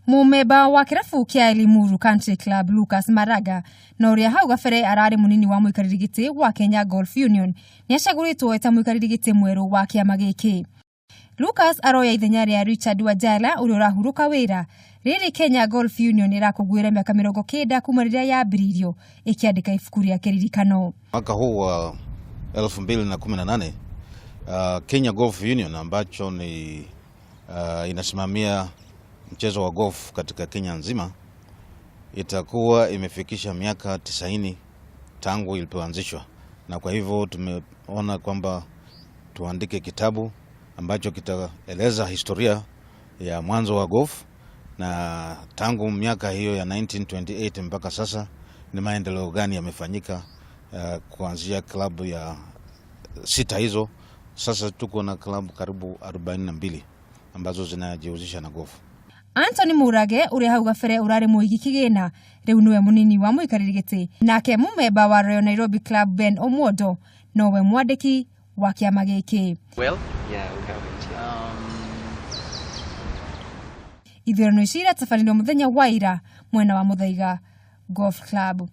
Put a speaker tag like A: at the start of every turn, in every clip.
A: Mumeba wa kirabu kia Limuru Country Club Lucas Maranga na uria hau gabere arari munini wa muikariri giti wa Kenya Golf Union niacaguritwo eta muikariri giti mweru wa kiama giki. Lucas aroya ithenya ria Richard Wajala uria urahuruka wira riri Kenya Golf Union irakugwira miaka 90 kuma riria yambiririo ikiandika ibuku ria kiririkano.
B: Mwaka huu wa 2018 Kenya Golf Union ambacho ni inasimamia mchezo wa golf katika Kenya nzima itakuwa imefikisha miaka 90 tangu ilipoanzishwa, na kwa hivyo tumeona kwamba tuandike kitabu ambacho kitaeleza historia ya mwanzo wa golf, na tangu miaka hiyo ya 1928 mpaka sasa ni maendeleo gani yamefanyika kuanzia klabu ya 6 hizo. Sasa tuko na klabu karibu 42 ambazo zinajihusisha na golf.
A: Anthony Murage uri hau gabere urari muigi kigina riu niwe munini wa muikariri giti, nake mumeba wa Royal Nairobi Club Ben Omodo nowe mwandiki wa kiama giki.
C: Well, yeah, we have it.
A: Ithurano icira tabarĩrio muthenya wa ira mwena wa Muthaiga Golf Club.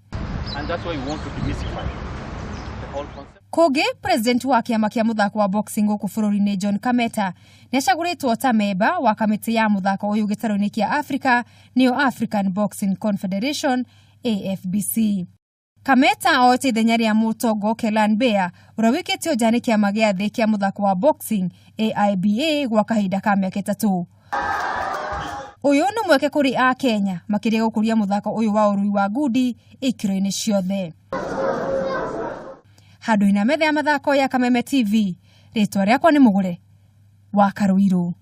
C: And that's why we want to demystify the whole concept.
A: Koge president wa kiama kia muthako wa boxing guku bururi-ini John Kameta niacaguritwo ta memba wa kamiti ya muthako uyu gitaro-ini kia Africa niyo African Boxing Confederation AFBC. Kameta oete ithenya ria mutongo Kelan Bea uria wikitio njani kiama gia thi kia muthako wa boxing AIBA gwa kahinda ka miaka 3. Uyu ni mweke kuri a Kenya makiria gukuria muthako uyu wa urui wa ngundi ikiro-ini ciothe. Hado ina metha ya mathako ya Kameme TV, ritwa riakwa ni Mugure wa Karuiru.